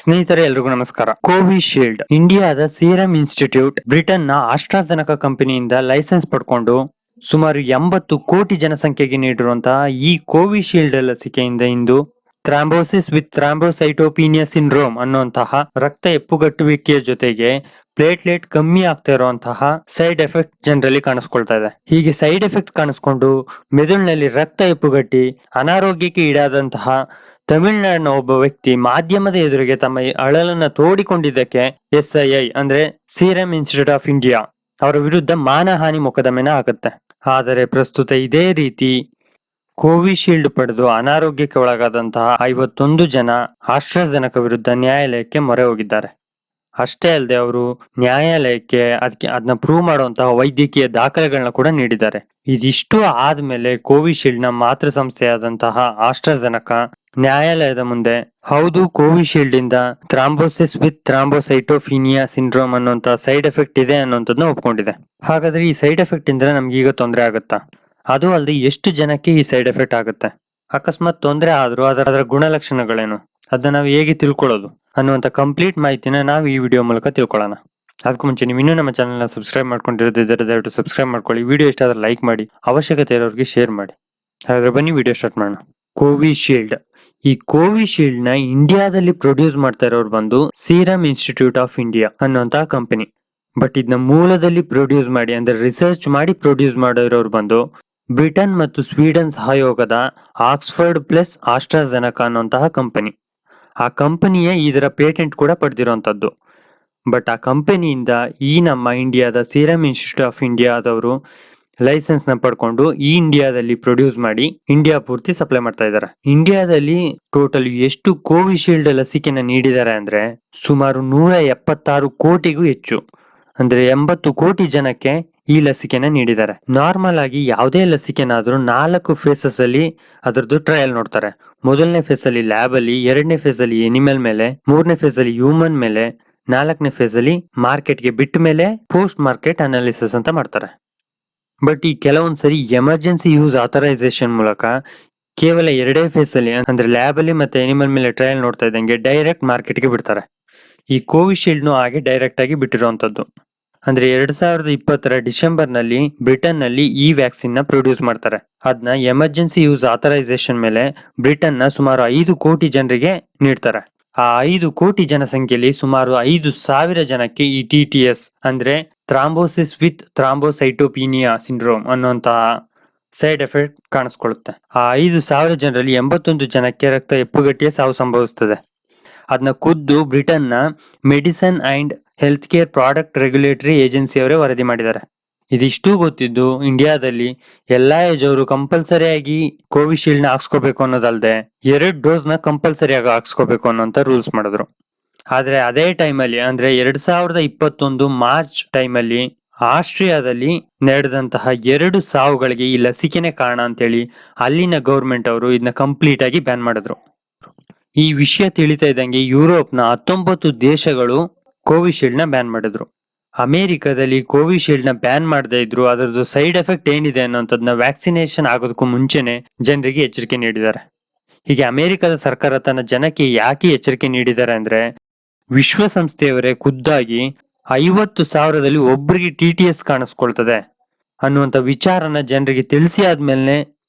ಸ್ನೇಹಿತರೆ ಎಲ್ರಿಗೂ ನಮಸ್ಕಾರ. ಕೋವಿಶೀಲ್ಡ್ ಇಂಡಿಯಾದ ಸೀರಮ್ ಇನ್ಸ್ಟಿಟ್ಯೂಟ್ ಬ್ರಿಟನ್ನ ಆಸ್ಟ್ರಾಜೆನಕಾ ಕಂಪನಿಯಿಂದ ಲೈಸೆನ್ಸ್ ಪಡ್ಕೊಂಡು ಸುಮಾರು 80 ಕೋಟಿ ಜನಸಂಖ್ಯೆಗೆ ನೀಡಿರುವಂತಹ ಈ ಕೋವಿಶೀಲ್ಡ್ ಲಸಿಕೆಯಿಂದ ಇಂದು ಥ್ರಾಂಬೋಸಿಸ್ ವಿತ್ ಥ್ರಾಂಬೋಸೈಟೋಪಿನಿಯಾ ಸಿಂಡ್ರೋಮ್ ಅನ್ನುವಂತಹ ರಕ್ತ ಹೆಪ್ಪುಗಟ್ಟುವಿಕೆಯ ಜೊತೆಗೆ ಪ್ಲೇಟ್ಲೆಟ್ ಕಮ್ಮಿ ಆಗ್ತಾ ಇರುವಂತಹ ಸೈಡ್ ಎಫೆಕ್ಟ್ ಜನರಲ್ಲಿ ಕಾಣಿಸ್ಕೊಳ್ತಾ ಇದೆ. ಹೀಗೆ ಸೈಡ್ ಎಫೆಕ್ಟ್ ಕಾಣಿಸ್ಕೊಂಡು ಮೆದುಳಿನಲ್ಲಿ ರಕ್ತ ಹೆಪ್ಪುಗಟ್ಟಿ ಅನಾರೋಗ್ಯಕ್ಕೆ ಈಡಾದಂತಹ ತಮಿಳುನಾಡಿನ ಒಬ್ಬ ವ್ಯಕ್ತಿ ಮಾಧ್ಯಮದ ಎದುರಿಗೆ ತಮ್ಮ ಅಳಲನ್ನ ತೋಡಿಕೊಂಡಿದ್ದಕ್ಕೆ SII ಅಂದ್ರೆ ಸೀರಮ್ ಇನ್ಸ್ಟಿಟ್ಯೂಟ್ ಆಫ್ ಇಂಡಿಯಾ ಅವರ ವಿರುದ್ಧ ಮಾನಹಾನಿ ಮೊಕದ್ದಮೆನ ಆಗುತ್ತೆ. ಆದರೆ ಪ್ರಸ್ತುತ ಇದೇ ರೀತಿ ಕೋವಿಶೀಲ್ಡ್ ಪಡೆದು ಅನಾರೋಗ್ಯಕ್ಕೆ ಒಳಗಾದಂತಹ 51 ಜನ ಆಸ್ಟ್ರಾಜೆನಕಾ ವಿರುದ್ಧ ನ್ಯಾಯಾಲಯಕ್ಕೆ ಮೊರೆ ಹೋಗಿದ್ದಾರೆ. ಅಷ್ಟೇ ಅಲ್ಲದೆ ಅವರು ನ್ಯಾಯಾಲಯಕ್ಕೆ ಅದನ್ನ ಪ್ರೂವ್ ಮಾಡುವಂತಹ ವೈದ್ಯಕೀಯ ದಾಖಲೆಗಳನ್ನ ಕೂಡ ನೀಡಿದ್ದಾರೆ. ಇದಿಷ್ಟು ಆದ್ಮೇಲೆ ಕೋವಿಶೀಲ್ಡ್ ನ ಮಾತೃ ಸಂಸ್ಥೆಯಾದಂತಹ ಆಸ್ಟ್ರಾಜೆನಕಾ ನ್ಯಾಯಾಲಯದ ಮುಂದೆ ಹೌದು ಕೋವಿಶೀಲ್ಡ್ ಇಂದ ಥ್ರಾಂಬೋಸಿಸ್ ವಿತ್ ಥ್ರಾಂಬೋಸೈಟೋಪಿನಿಯಾ ಸಿಂಡ್ರೋಮ್ ಅನ್ನುವಂತ ಸೈಡ್ ಎಫೆಕ್ಟ್ ಇದೆ ಅನ್ನುವಂಥದ್ದನ್ನ ಒಪ್ಕೊಂಡಿದೆ. ಹಾಗಾದ್ರೆ ಈ ಸೈಡ್ ಎಫೆಕ್ಟ್ ಇಂದ ನಮ್ಗೆ ಈಗ ತೊಂದರೆ ಆಗುತ್ತಾ? ಅದು ಅಲ್ಲದೆ ಎಷ್ಟು ಜನಕ್ಕೆ ಈ ಸೈಡ್ ಎಫೆಕ್ಟ್ ಆಗುತ್ತೆ? ಅಕಸ್ಮಾತ್ ತೊಂದರೆ ಆದ್ರೂ ಅದರ ಗುಣಲಕ್ಷಣಗಳೇನು, ಅದನ್ನ ನಾವು ಹೇಗೆ ತಿಳ್ಕೊಳ್ಳೋದು ಅನ್ನುವಂತ ಕಂಪ್ಲೀಟ್ ಮಾಹಿತಿನ ನಾವು ಈ ವಿಡಿಯೋ ಮೂಲಕ ತಿಳ್ಕೊಳ್ಳೋಣ. ಅದಕ್ಕೂ ಮುಂಚೆ ನೀವು ಇನ್ನೂ ನಮ್ಮ ಚಾನೆಲ್ನ ಸಬ್ಸ್ಕ್ರೈಬ್ ಮಾಡ್ಕೊಂಡಿರೋದಿದ್ದರೆ ದಯವಿಟ್ಟು ಸಬ್ಸ್ಕ್ರೈಬ್ ಮಾಡ್ಕೊಳ್ಳಿ. ವಿಡಿಯೋ ಇಷ್ಟ ಆದ್ರೆ ಲೈಕ್ ಮಾಡಿ, ಅವಶ್ಯಕತೆ ಇರೋರಿಗೆ ಶೇರ್ ಮಾಡಿ. ಹಾಗಾದ್ರೆ ಬನ್ನಿ ವಿಡಿಯೋ ಸ್ಟಾರ್ಟ್ ಮಾಡೋಣ. ಕೋವಿಶೀಲ್ಡ್, ಈ ಕೋವಿಶೀಲ್ಡ್ ನ ಇಂಡಿಯಾದಲ್ಲಿ ಪ್ರೊಡ್ಯೂಸ್ ಮಾಡ್ತಾ ಇರೋರು ಬಂದು ಸೀರಮ್ ಇನ್ಸ್ಟಿಟ್ಯೂಟ್ ಆಫ್ ಇಂಡಿಯಾ ಅನ್ನುವಂತಹ ಕಂಪನಿ. ಬಟ್ ಇದನ್ನ ಮೂಲದಲ್ಲಿ ಪ್ರೊಡ್ಯೂಸ್ ಮಾಡಿ ಅಂದ್ರೆ ರಿಸರ್ಚ್ ಮಾಡಿ ಪ್ರೊಡ್ಯೂಸ್ ಮಾಡಿರೋರು ಬಂದು ಬ್ರಿಟನ್ ಮತ್ತು ಸ್ವೀಡನ್ ಸಹಯೋಗದ ಆಕ್ಸ್ಫರ್ಡ್ ಪ್ಲಸ್ ಆಸ್ಟ್ರಾಜೆನಕಾ ಅನ್ನುವಂತಹ ಕಂಪನಿ. ಆ ಕಂಪನಿಯೇ ಇದರ ಪೇಟೆಂಟ್ ಕೂಡ ಪಡೆದಿರುವಂತದ್ದು. ಬಟ್ ಆ ಕಂಪನಿಯಿಂದ ಈ ನಮ್ಮ ಇಂಡಿಯಾದ ಸೀರಮ್ ಇನ್ಸ್ಟಿಟ್ಯೂಟ್ ಆಫ್ ಇಂಡಿಯಾದವರು ಲೈಸೆನ್ಸ್ ನ ಪಡ್ಕೊಂಡು ಈ ಇಂಡಿಯಾದಲ್ಲಿ ಪ್ರೊಡ್ಯೂಸ್ ಮಾಡಿ ಇಂಡಿಯಾ ಪೂರ್ತಿ ಸಪ್ಲೈ ಮಾಡ್ತಾ ಇದ್ದಾರೆ. ಇಂಡಿಯಾದಲ್ಲಿ ಟೋಟಲ್ ಎಷ್ಟು ಕೋವಿಶೀಲ್ಡ್ ಲಸಿಕೆನ ನೀಡಿದ್ದಾರೆ ಅಂದ್ರೆ ಸುಮಾರು 176 ಕೋಟಿಗೂ ಹೆಚ್ಚು, ಅಂದ್ರೆ 80 ಕೋಟಿ ಜನಕ್ಕೆ ಈ ಲಸಿಕೆನ ನೀಡಿದ್ದಾರೆ. ನಾರ್ಮಲ್ ಆಗಿ ಯಾವುದೇ ಲಸಿಕೆನಾದ್ರೂ 4 ಫೇಸಸ್ ಅಲ್ಲಿ ಅದರದ್ದು ಟ್ರಯಲ್ ನೋಡ್ತಾರೆ. ಮೊದಲನೇ ಫೇಸ್ ಅಲ್ಲಿ ಲ್ಯಾಬ್ ಅಲ್ಲಿ, ಎರಡನೇ ಫೇಸ್ ಅಲ್ಲಿ ಎನಿಮಲ್ ಮೇಲೆ, ಮೂರನೇ ಫೇಸ್ ಅಲ್ಲಿ ಹ್ಯೂಮನ್ ಮೇಲೆ, 4ನೇ ಫೇಸ್ ಅಲ್ಲಿ ಮಾರ್ಕೆಟ್ ಗೆ ಬಿಟ್ಟ ಮೇಲೆ ಪೋಸ್ಟ್ ಮಾರ್ಕೆಟ್ ಅನಾಲಿಸಿಸ್ ಅಂತ ಮಾಡ್ತಾರೆ. ಬಟ್ ಈ ಕೆಲವೊಂದ್ಸರಿ ಎಮರ್ಜೆನ್ಸಿ ಯೂಸ್ ಆಥರೈಸೇಷನ್ ಮೂಲಕ ಕೇವಲ 2 ಫೇಸ್ ಅಲ್ಲಿ ಅಂದ್ರೆ ಲ್ಯಾಬ್ ಅಲ್ಲಿ ಮತ್ತೆ ಎನಿಮಲ್ ಮೇಲೆ ಟ್ರಯಲ್ ನೋಡ್ತಾ ಇದ್ದಂಗೆ ಡೈರೆಕ್ಟ್ ಮಾರ್ಕೆಟ್ ಗೆ ಬಿಡ್ತಾರೆ. ಈ ಕೋವಿಶೀಲ್ಡ್ ನು ಹಾಗೆ ಡೈರೆಕ್ಟ್ ಆಗಿ ಬಿಟ್ಟಿರುವಂತದ್ದು. ಅಂದ್ರೆ 2020 ಡಿಸೆಂಬರ್ ನಲ್ಲಿ ಬ್ರಿಟನ್ ನಲ್ಲಿ ಈ ವ್ಯಾಕ್ಸಿನ್ ನ ಪ್ರೊಡ್ಯೂಸ್ ಮಾಡ್ತಾರೆ. ಅದನ್ನ ಎಮರ್ಜೆನ್ಸಿ ಯೂಸ್ ಆಥರೈಸೇಷನ್ ಮೇಲೆ ಬ್ರಿಟನ್ ನ ಸುಮಾರು 5 ಕೋಟಿ ಜನರಿಗೆ ನೀಡ್ತಾರೆ. ಆ 5 ಕೋಟಿ ಜನಸಂಖ್ಯೆಯಲ್ಲಿ ಸುಮಾರು 5,000 ಜನಕ್ಕೆ ಈ TTS ಅಂದ್ರೆ ಥ್ರಾಂಬೋಸಿಸ್ ವಿತ್ ಥ್ರಾಂಬೋಸೈಟೋಪಿನಿಯಾ ಸಿಂಡ್ರೋಮ್ ಅನ್ನುವಂತಹ ಸೈಡ್ ಎಫೆಕ್ಟ್ ಕಾಣಿಸ್ಕೊಳ್ಳುತ್ತೆ. ಆ 5,000 ಜನರಲ್ಲಿ 81 ಜನಕ್ಕೆ ರಕ್ತ ಹೆಪ್ಪುಗಟ್ಟಿಯ ಸಾವು ಸಂಭವಿಸುತ್ತದೆ. ಅದನ್ನ ಖುದ್ದು ಬ್ರಿಟನ್ ನ medicine and health care product regulatory agency ಅವರೇ ವರದಿ ಮಾಡಿದ್ದಾರೆ. ಇದಿಷ್ಟು ಗೊತ್ತಿದ್ದು ಇಂಡಿಯಾದಲ್ಲಿ ಎಲ್ಲಾ ಏಜ್ ಅವರು ಕಂಪಲ್ಸರಿಯಾಗಿ ಕೋವಿಶೀಲ್ಡ್ ನ ಹಾಕ್ಸ್ಕೋಬೇಕು ಅನ್ನೋದಲ್ದೆ 2 ಡೋಸ್ ನ ಕಂಪಲ್ಸರಿಯಾಗಿ ಹಾಕ್ಸ್ಕೋಬೇಕು ಅನ್ನೋಂತ ರೂಲ್ಸ್ ಮಾಡಿದ್ರು. ಆದ್ರೆ ಅದೇ ಟೈಮಲ್ಲಿ ಅಂದ್ರೆ 2021 ಮಾರ್ಚ್ ಟೈಮಲ್ಲಿ ಆಸ್ಟ್ರಿಯಾದಲ್ಲಿ ನಡೆದಂತಹ 2 ಸಾವುಗಳಿಗೆ ಈ ಲಸಿಕೆನೆ ಕಾರಣ ಅಂತೇಳಿ ಅಲ್ಲಿನ ಗೌರ್ಮೆಂಟ್ ಅವರು ಇದನ್ನ ಕಂಪ್ಲೀಟ್ ಆಗಿ ಬ್ಯಾನ್ ಮಾಡಿದ್ರು. ಈ ವಿಷಯ ತಿಳಿತಾ ಇದ್ದಂಗೆ ಯುರೋಪ್ನ 19 ದೇಶಗಳು ಕೋವಿಶೀಲ್ಡ್ ನ ಬ್ಯಾನ್ ಮಾಡಿದ್ರು. ಅಮೆರಿಕದಲ್ಲಿ ಕೋವಿಶೀಲ್ಡ್ ನ ಬ್ಯಾನ್ ಮಾಡದೇ ಇದ್ರು ಅದರದ್ದು ಸೈಡ್ ಎಫೆಕ್ಟ್ ಏನಿದೆ ಅನ್ನೋಂಥದ್ನ ವ್ಯಾಕ್ಸಿನೇಷನ್ ಆಗೋದಕ್ಕೂ ಮುಂಚೆನೆ ಜನರಿಗೆ ಎಚ್ಚರಿಕೆ ನೀಡಿದ್ದಾರೆ. ಹೀಗೆ ಅಮೆರಿಕದ ಸರ್ಕಾರ ತನ್ನ ಜನಕ್ಕೆ ಯಾಕೆ ಎಚ್ಚರಿಕೆ ನೀಡಿದ್ದಾರೆ ಅಂದ್ರೆ ವಿಶ್ವಸಂಸ್ಥೆಯವರೇ ಖುದ್ದಾಗಿ 50,000ದಲ್ಲಿ ಒಬ್ಬರಿಗೆ TTS ಕಾಣಿಸ್ಕೊಳ್ತದೆ ಅನ್ನುವಂಥ ವಿಚಾರನ ಜನರಿಗೆ ತಿಳಿಸಿ ಆದ್ಮೇಲೆ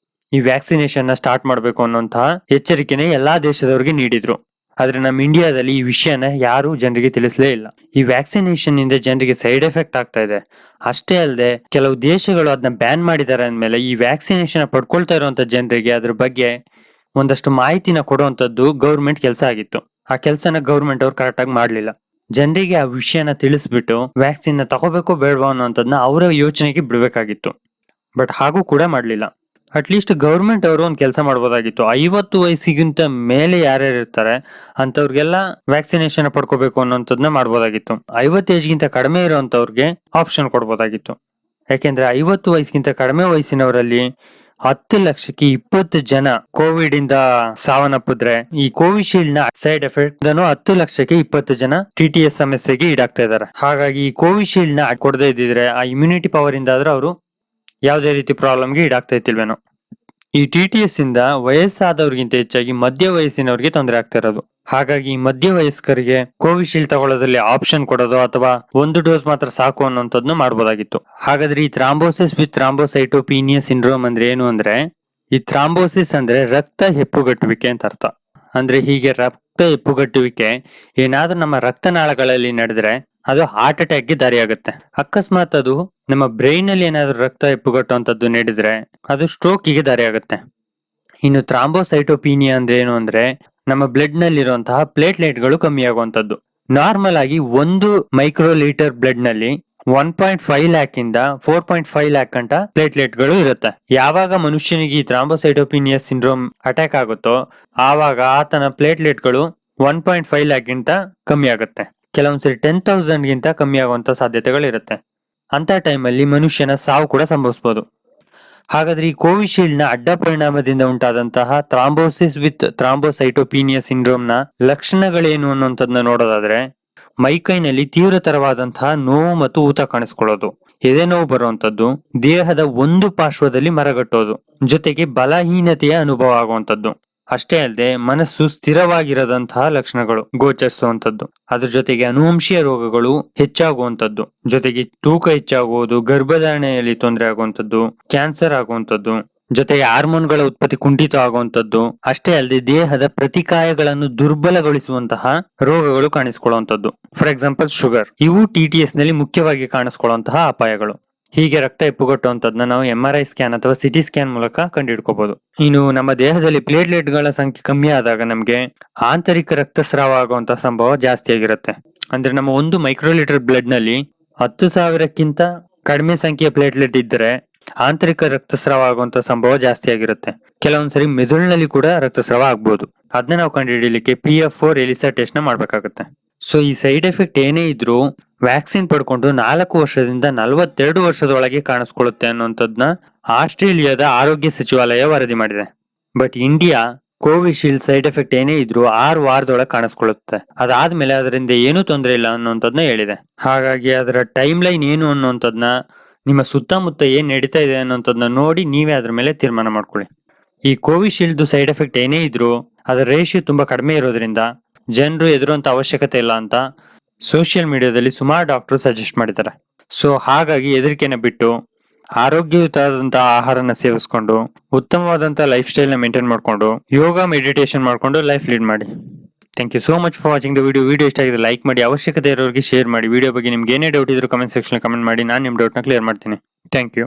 ಈ ವ್ಯಾಕ್ಸಿನೇಷನ್ ನ ಸ್ಟಾರ್ಟ್ ಮಾಡಬೇಕು ಅನ್ನುವಂತಹ ಎಚ್ಚರಿಕೆನೆ ಎಲ್ಲಾ ದೇಶದವರಿಗೆ ನೀಡಿದ್ರು. ಆದ್ರೆ ನಮ್ಮ ಇಂಡಿಯಾದಲ್ಲಿ ಈ ವಿಷಯನ ಯಾರು ಜನರಿಗೆ ತಿಳಿಸಲೇ ಇಲ್ಲ. ಈ ವ್ಯಾಕ್ಸಿನೇಷನ್ ಇಂದ ಜನರಿಗೆ ಸೈಡ್ ಎಫೆಕ್ಟ್ ಆಗ್ತಾ ಇದೆ. ಅಷ್ಟೇ ಅಲ್ಲದೆ ಕೆಲವು ದೇಶಗಳು ಅದನ್ನ ಬ್ಯಾನ್ ಮಾಡಿದ್ದಾರೆ ಅಂದ್ಮೇಲೆ ಈ ವ್ಯಾಕ್ಸಿನೇಷನ್ ಪಡ್ಕೊಳ್ತಾ ಇರುವಂತ ಜನರಿಗೆ ಅದ್ರ ಬಗ್ಗೆ ಒಂದಷ್ಟು ಮಾಹಿತಿನ ಕೊಡುವಂತದ್ದು ಗೌರ್ಮೆಂಟ್ ಕೆಲಸ ಆಗಿತ್ತು. ಆ ಕೆಲಸನ ಗೌರ್ಮೆಂಟ್ ಅವ್ರು ಕರೆಕ್ಟ್ ಆಗಿ ಮಾಡ್ಲಿಲ್ಲ. ಜನರಿಗೆ ಆ ವಿಷಯನ ತಿಳಿಸ್ಬಿಟ್ಟು ವ್ಯಾಕ್ಸಿನ್ ನ ತಗೋಬೇಕೋ ಬೇಡವಾ ಅನ್ನೋಂಥದ್ನ ಅವರ ಯೋಚನೆಗೆ ಬಿಡ್ಬೇಕಾಗಿತ್ತು. ಬಟ್ ಹಾಗೂ ಕೂಡ ಮಾಡ್ಲಿಲ್ಲ. ಅಟ್ಲೀಸ್ಟ್ ಗೌರ್ಮೆಂಟ್ ಅವರು ಒಂದು ಕೆಲಸ ಮಾಡ್ಬೋದಾಗಿತ್ತು. 50 ವಯಸ್ಸಿಗಿಂತ ಮೇಲೆ ಯಾರ್ಯಾರು ಇರ್ತಾರೆ ಅಂತವ್ರಿಗೆಲ್ಲ ವ್ಯಾಕ್ಸಿನೇಷನ್ ಪಡ್ಕೋಬೇಕು ಅನ್ನೋಂಥದ್ನ ಮಾಡ್ಬೋದಾಗಿತ್ತು. 50 ಏಜ್ಗಿಂತ ಕಡಿಮೆ ಇರೋಂಥವ್ರಿಗೆ ಆಪ್ಷನ್ ಕೊಡ್ಬೋದಾಗಿತ್ತು. ಯಾಕೆಂದ್ರೆ 50 ವಯಸ್ಸಿಗಿಂತ ಕಡಿಮೆ ವಯಸ್ಸಿನವರಲ್ಲಿ 10 ಲಕ್ಷಕ್ಕೆ 20 ಜನ ಕೋವಿಡ್ ಇಂದ ಸಾವನ್ನಪ್ಪಿದ್ರೆ ಈ ಕೋವಿಶೀಲ್ಡ್ ನ ಸೈಡ್ ಎಫೆಕ್ಟ್ 10 ಲಕ್ಷಕ್ಕೆ 20 ಜನ TTS ಸಮಸ್ಯೆಗೆ ಈಡಾಗ್ತಾ ಇದ್ದಾರೆ. ಹಾಗಾಗಿ ಈ ಕೋವಿಶೀಲ್ಡ್ ನ ಕೊಡದೇ ಇದ್ದಿದ್ರೆ ಆ ಇಮ್ಯುನಿಟಿ ಪವರ್ ಇಂದ ಆದ್ರೆ ಅವರು ಯಾವುದೇ ರೀತಿ ಪ್ರಾಬ್ಲಮ್ಗೆ ಈಡಾಗ್ತಾ ಇತ್ತಿಲ್ವೇನೋ. ಈ TTS ಇಂದ ವಯಸ್ಸಾದವ್ರಿಗಿಂತ ಹೆಚ್ಚಾಗಿ ಮಧ್ಯ ವಯಸ್ಸಿನವ್ರಿಗೆ ತೊಂದರೆ ಆಗ್ತಾ ಇರೋದು. ಹಾಗಾಗಿ ಮಧ್ಯವಯಸ್ಕರಿಗೆ ಕೋವಿಶೀಲ್ಡ್ ತಗೊಳ್ಳೋದ್ರಲ್ಲಿ ಆಪ್ಷನ್ ಕೊಡೋದು ಅಥವಾ ಒಂದು ಡೋಸ್ ಮಾತ್ರ ಸಾಕು ಅನ್ನೋಂಥದ್ನು ಮಾಡಬಹುದಾಗಿತ್ತು. ಹಾಗಾದ್ರೆ ಈ ಥ್ರಾಂಬೋಸಿಸ್ ವಿತ್ ಥ್ರಾಂಬೋಸೈಟೋಪಿನಿಯಾ ಸಿಂಡ್ರೋಮ್ ಅಂದ್ರೆ ಏನು ಅಂದ್ರೆ, ಈ ಥ್ರಾಂಬೋಸಿಸ್ ಅಂದ್ರೆ ರಕ್ತ ಹೆಪ್ಪುಗಟ್ಟುವಿಕೆ ಅಂತ ಅರ್ಥ. ಅಂದ್ರೆ ಹೀಗೆ ರಕ್ತ ಹೆಪ್ಪುಗಟ್ಟುವಿಕೆ ಏನಾದ್ರೂ ನಮ್ಮ ರಕ್ತನಾಳಗಳಲ್ಲಿ ನಡೆದ್ರೆ ಅದು ಹಾರ್ಟ್ ಅಟ್ಯಾಕ್ಗೆ ದಾರಿಯಾಗುತ್ತೆ. ಅಕಸ್ಮಾತ್ ಅದು ನಮ್ಮ ಬ್ರೈನ್ ಅಲ್ಲಿ ಏನಾದ್ರೂ ರಕ್ತ ಹೆಪ್ಪುಗಟ್ಟುವಂತದ್ದು ನಡೆದ್ರೆ ಅದು ಸ್ಟ್ರೋಕಿಗೆ ದಾರಿಯಾಗುತ್ತೆ. ಇನ್ನು ಥ್ರಾಂಬೋಸೈಟೋಪಿನಿಯಾ ಅಂದ್ರೆ ಏನು ಅಂದ್ರೆ, ನಮ್ಮ ಬ್ಲಡ್ ನಲ್ಲಿರುವಂತಹ ಪ್ಲೇಟ್ಲೆಟ್ ಗಳು ಕಮ್ಮಿ ಆಗುವಂತದ್ದು. ನಾರ್ಮಲ್ ಆಗಿ 1 ಮೈಕ್ರೋ ಲೀಟರ್ ಬ್ಲಡ್ ನಲ್ಲಿ 1.5 ಲ್ಯಾಕ್ ಇಂದ 4.5 ಲ್ಯಾಕ್ ಗಂಟ ಪ್ಲೇಟ್ಲೆಟ್ ಗಳು ಇರುತ್ತೆ. ಯಾವಾಗ ಮನುಷ್ಯನಿಗೆ ಈ ಥ್ರಾಂಬೋಸೈಟೋಪಿನಿಯಾ ಸಿಂಡ್ರೋಮ್ ಅಟ್ಯಾಕ್ ಆಗುತ್ತೋ ಆವಾಗ ಆತನ ಪ್ಲೇಟ್ಲೆಟ್ ಗಳು 1.5 ಲ್ಯಾಕ್ ಗಿಂತ ಕಮ್ಮಿ ಆಗುತ್ತೆ. ಕೆಲವೊಂದ್ಸರಿ 10,000 ಗಿಂತ ಕಮ್ಮಿ ಆಗುವಂತ ಸಾಧ್ಯತೆಗಳಿರುತ್ತೆ. ಅಂತ ಟೈಮಲ್ಲಿ ಮನುಷ್ಯನ ಸಾವು ಕೂಡ ಸಂಭವಿಸಬಹುದು. ಹಾಗಾದ್ರೆ ಈ ಕೋವಿಶೀಲ್ಡ್ ನ ಅಡ್ಡ ಪರಿಣಾಮದಿಂದ ಉಂಟಾದಂತಹ ಥ್ರಾಂಬೋಸಿಸ್ ವಿತ್ ಥ್ರಾಂಬೋಸೈಟೋಪಿನಿಯಾ ಸಿಂಡ್ರೋಮ್ ನ ಲಕ್ಷಣಗಳೇನು ಅನ್ನೋಂಥದ್ದನ್ನ ನೋಡೋದಾದ್ರೆ, ಮೈಕೈನಲ್ಲಿ ತೀವ್ರತರವಾದಂತಹ ನೋವು ಮತ್ತು ಊತ ಕಾಣಿಸ್ಕೊಳ್ಳೋದು, ಎದೆ ನೋವು ಬರುವಂತದ್ದು, ದೇಹದ ಒಂದು ಪಾರ್ಶ್ವದಲ್ಲಿ ಮರಗಟ್ಟೋದು, ಜೊತೆಗೆ ಬಲಹೀನತೆಯ ಅನುಭವ ಆಗುವಂತದ್ದು. ಅಷ್ಟೇ ಅಲ್ಲದೆ ಮನಸ್ಸು ಸ್ಥಿರವಾಗಿರದಂತಹ ಲಕ್ಷಣಗಳು ಗೋಚರಿಸುವಂತದ್ದು. ಅದ್ರ ಜೊತೆಗೆ ಅನುವಂಶೀಯ ರೋಗಗಳು ಹೆಚ್ಚಾಗುವಂತದ್ದು, ಜೊತೆಗೆ ತೂಕ ಹೆಚ್ಚಾಗುವುದು, ಗರ್ಭಧಾರಣೆಯಲ್ಲಿ ತೊಂದರೆ ಆಗುವಂತದ್ದು, ಕ್ಯಾನ್ಸರ್ ಆಗುವಂತದ್ದು, ಜೊತೆಗೆ ಹಾರ್ಮೋನ್ಗಳ ಉತ್ಪತ್ತಿ ಕುಂಠಿತ ಆಗುವಂತದ್ದು. ಅಷ್ಟೇ ಅಲ್ಲದೆ ದೇಹದ ಪ್ರತಿಕಾಯಗಳನ್ನು ದುರ್ಬಲಗೊಳಿಸುವಂತಹ ರೋಗಗಳು ಕಾಣಿಸಿಕೊಳ್ಳುವಂತದ್ದು. For example sugar. ಇವು TTS ನಲ್ಲಿ ಮುಖ್ಯವಾಗಿ ಕಾಣಿಸಿಕೊಳ್ಳುವಂತಹ ಅಪಾಯಗಳು. ಹೀಗೆ ರಕ್ತ ಹೆಪ್ಪುಗಟ್ಟುವಂತದ್ನ ನಾವು MRI ಸ್ಕ್ಯಾನ್ ಅಥವಾ CT ಸ್ಕ್ಯಾನ್ ಮೂಲಕ ಕಂಡುಹಿಡ್ಕೋಬಹುದು. ಇನ್ನು ನಮ್ಮ ದೇಹದಲ್ಲಿ ಪ್ಲೇಟ್ಲೆಟ್ ಗಳ ಸಂಖ್ಯೆ ಕಮ್ಮಿ ಆದಾಗ ನಮ್ಗೆ ಆಂತರಿಕ ರಕ್ತಸ್ರಾವ ಆಗುವಂತಹ ಸಂಭವ ಜಾಸ್ತಿ ಆಗಿರುತ್ತೆ. ಅಂದ್ರೆ ನಮ್ಮ 1 ಮೈಕ್ರೋ ಲೀಟರ್ ಬ್ಲಡ್ ನಲ್ಲಿ 10,000ಕ್ಕಿಂತ ಕಡಿಮೆ ಸಂಖ್ಯೆಯ ಪ್ಲೇಟ್ಲೆಟ್ ಇದ್ರೆ ಆಂತರಿಕ ರಕ್ತಸ್ರಾವ ಆಗುವಂತ ಸಂಭವ ಜಾಸ್ತಿ ಆಗಿರುತ್ತೆ. ಕೆಲವೊಂದ್ಸರಿ ಮೆದುಳಿನಲ್ಲಿ ಕೂಡ ರಕ್ತಸ್ರಾವ ಆಗ್ಬಹುದು. ಅದನ್ನ ನಾವು ಕಂಡುಹಿಡಿಯಲಿಕ್ಕೆ PF4 ಎಲಿಸಾ ಟೆಸ್ಟ್ ನ ಮಾಡ್ಬೇಕಾಗುತ್ತೆ. ಸೊ ಈ ಸೈಡ್ ಎಫೆಕ್ಟ್ ಏನೇ ಇದ್ರೂ ವ್ಯಾಕ್ಸಿನ್ ಪಡ್ಕೊಂಡು 4 ವರ್ಷದಿಂದ 42 ವರ್ಷದೊಳಗೆ ಕಾಣಿಸ್ಕೊಳ್ಳುತ್ತೆ ಅನ್ನೋಂಥದ್ನ ಆಸ್ಟ್ರೇಲಿಯಾದ ಆರೋಗ್ಯ ಸಚಿವಾಲಯ ವರದಿ ಮಾಡಿದೆ. But India Covishield side effect ಏನೇ ಇದ್ರೂ 6 ವಾರದೊಳಗೆ ಕಾಣಿಸ್ಕೊಳ್ಳುತ್ತೆ. ಅದಾದ್ಮೇಲೆ ಅದರಿಂದ ಏನೂ ತೊಂದರೆ ಇಲ್ಲ ಅನ್ನೋಂಥದ್ನ ಹೇಳಿದೆ. ಹಾಗಾಗಿ ಅದರ ಟೈಮ್ ಲೈನ್ ಏನು ಅನ್ನೋಂಥದ್ನ ನಿಮ್ಮ ಸುತ್ತಮುತ್ತ ಏನ್ ನಡೀತಾ ಇದೆ ಅನ್ನೋಂಥದ್ನ ನೋಡಿ ನೀವೇ ಅದ್ರ ಮೇಲೆ ತೀರ್ಮಾನ ಮಾಡ್ಕೊಳ್ಳಿ. ಈ ಕೋವಿಶೀಲ್ಡ್ ಸೈಡ್ ಎಫೆಕ್ಟ್ ಏನೇ ಇದ್ರೂ ಅದರ ರೇಷಿಯೋ ತುಂಬಾ ಕಡಿಮೆ ಇರೋದ್ರಿಂದ ಜನರು ಎದುರುವಂತ ಅವಶ್ಯಕತೆ ಇಲ್ಲ ಅಂತ ಸೋಷಿಯಲ್ ಮೀಡಿಯಾದಲ್ಲಿ ಸುಮಾರು ಡಾಕ್ಟರ್ ಸಜೆಸ್ಟ್ ಮಾಡಿದ್ದಾರೆ. ಸೊ ಹಾಗಾಗಿ ಹೆದರಿಕೆನ ಬಿಟ್ಟು ಆರೋಗ್ಯಯುತವಾದಂತಹ ಆಹಾರನ ಸೇವಿಸ್ಕೊಂಡು ಉತ್ತಮವಾದಂತಹ ಲೈಫ್ ಸ್ಟೈಲ್ ನ ಮೇಂಟೈನ್ ಮಾಡ್ಕೊಂಡು ಯೋಗ ಮೆಡಿಟೇಷನ್ ಮಾಡ್ಕೊಂಡು ಲೈಫ್ ಲೀಡ್ ಮಾಡಿ. Thank you so much for watching the video ಇಷ್ಟ ಆಗಿದೆ ಲೈಕ್ ಮಾಡಿ, ಅವಶ್ಯಕತೆ ಇರೋರಿಗೆ ಶೇರ್ ಮಾಡಿ. ವಿಡಿಯೋ ಬಗ್ಗೆ ನಿಮ್ಗೆ ಏನೇ ಡೌಟ್ ಇದ್ರೂ ಕಮೆಂಟ್ ಸೆಕ್ಷನ್ ಕಮೆಂಟ್ ಮಾಡಿ, ನಾನು ನಿಮ್ಮ ಡೌಟ್ನ ಕ್ಲಿಯರ್ ಮಾಡ್ತೀನಿ. Thank you.